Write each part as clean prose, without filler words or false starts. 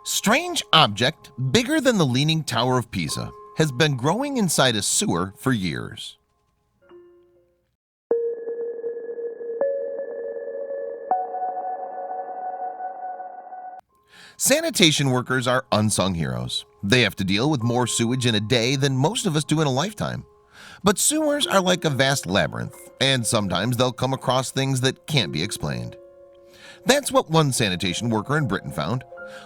Strange object bigger than the Leaning Tower of Pisa has been growing inside a sewer for years. Sanitation workers are unsung heroes. They have to deal with more sewage in a day than most of us do in a lifetime. But sewers are like a vast labyrinth, and sometimes they'll come across things that can't be explained. That's what one sanitation worker in Britain found.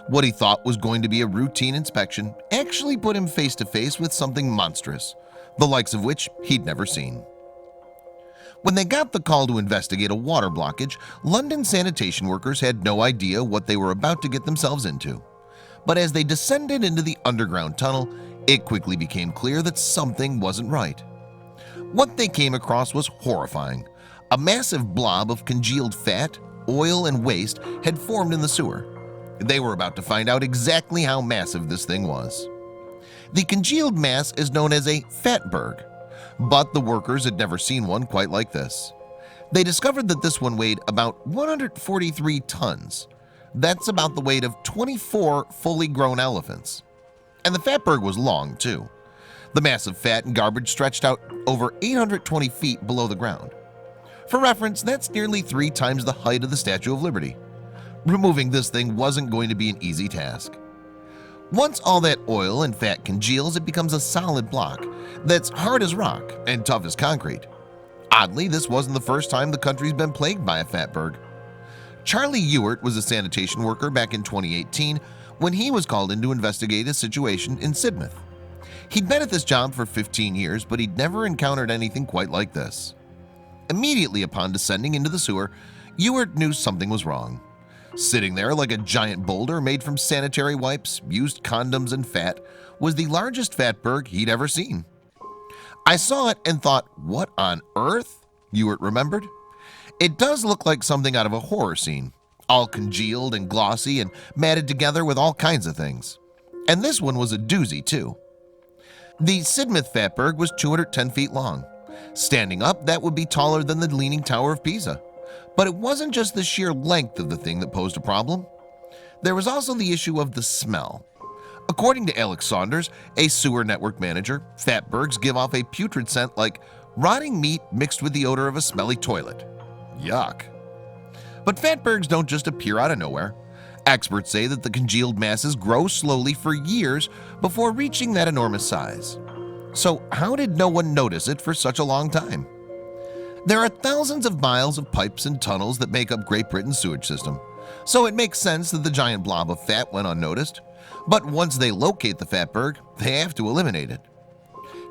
What he thought was going to be a routine inspection actually put him face to face with something monstrous, the likes of which he'd never seen. When they got the call to investigate a water blockage, London sanitation workers had no idea what they were about to get themselves into. But as they descended into the underground tunnel, it quickly became clear that something wasn't right. What they came across was horrifying. A massive blob of congealed fat, oil, and waste had formed in the sewer. They were about to find out exactly how massive this thing was. The congealed mass is known as a fatberg, but the workers had never seen one quite like this. They discovered that this one weighed about 143 tons. That's about the weight of 24 fully grown elephants. And the fatberg was long too. The mass of fat and garbage stretched out over 820 feet below the ground. For reference, that's nearly 3 times the height of the Statue of Liberty. Removing this thing wasn't going to be an easy task. Once all that oil and fat congeals, it becomes a solid block that's hard as rock and tough as concrete. Oddly, this wasn't the first time the country's been plagued by a fatberg. Charlie Ewart was a sanitation worker back in 2018 when he was called in to investigate a situation in Sidmouth. He'd been at this job for 15 years, but he'd never encountered anything quite like this. Immediately upon descending into the sewer, Ewart knew something was wrong. Sitting there like a giant boulder made from sanitary wipes, used condoms, and fat was the largest fatberg he'd ever seen. I saw it and thought, what on earth? Ewart remembered. It does look like something out of a horror scene, all congealed and glossy and matted together with all kinds of things. And this one was a doozy too. The Sidmouth fatberg was 210 feet long. Standing up, that would be taller than the Leaning Tower of Pisa. But it wasn't just the sheer length of the thing that posed a problem. There was also the issue of the smell. According to Alex Saunders, a sewer network manager, fatbergs give off a putrid scent like rotting meat mixed with the odor of a smelly toilet. Yuck. But fatbergs don't just appear out of nowhere. Experts say that the congealed masses grow slowly for years before reaching that enormous size. So how did no one notice it for such a long time? There are thousands of miles of pipes and tunnels that make up Great Britain's sewage system, so it makes sense that the giant blob of fat went unnoticed. But once they locate the fatberg, they have to eliminate it.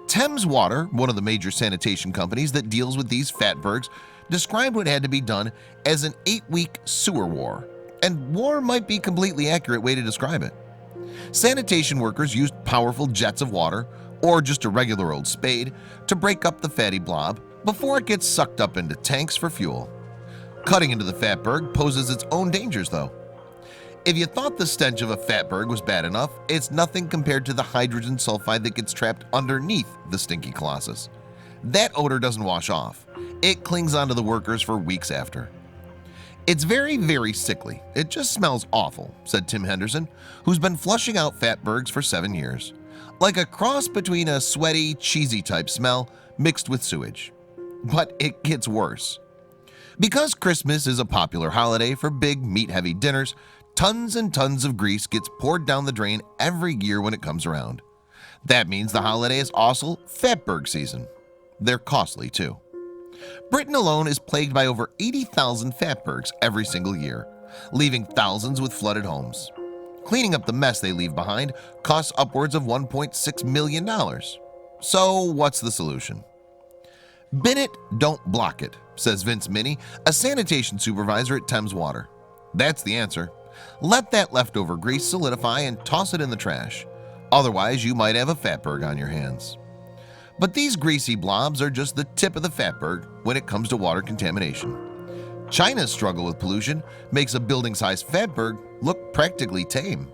Thames Water, one of the major sanitation companies that deals with these fatbergs, described what had to be done as an 8-week sewer war. And war might be a completely accurate way to describe it. Sanitation workers used powerful jets of water, or just a regular old spade, to break up the fatty blob before it gets sucked up into tanks for fuel. Cutting into the fatberg poses its own dangers though. If you thought the stench of a fatberg was bad enough, it's nothing compared to the hydrogen sulfide that gets trapped underneath the stinky colossus. That odor doesn't wash off. It clings onto the workers for weeks after. It's very, very sickly. It just smells awful, said Tim Henderson, who's been flushing out fatbergs for 7 years. Like a cross between a sweaty, cheesy type smell mixed with sewage. But it gets worse. Because Christmas is a popular holiday for big meat-heavy dinners, tons and tons of grease gets poured down the drain every year when it comes around. That means the holiday is also fatberg season. They're costly too. Britain alone is plagued by over 80,000 fatbergs every single year, leaving thousands with flooded homes. Cleaning up the mess they leave behind costs upwards of $1.6 million. So what's the solution? Bin it, don't block it, says Vince Minnie, a sanitation supervisor at Thames Water. That's the answer. Let that leftover grease solidify and toss it in the trash. Otherwise, you might have a fatberg on your hands. But these greasy blobs are just the tip of the fatberg when it comes to water contamination. China's struggle with pollution makes a building-sized fatberg look practically tame.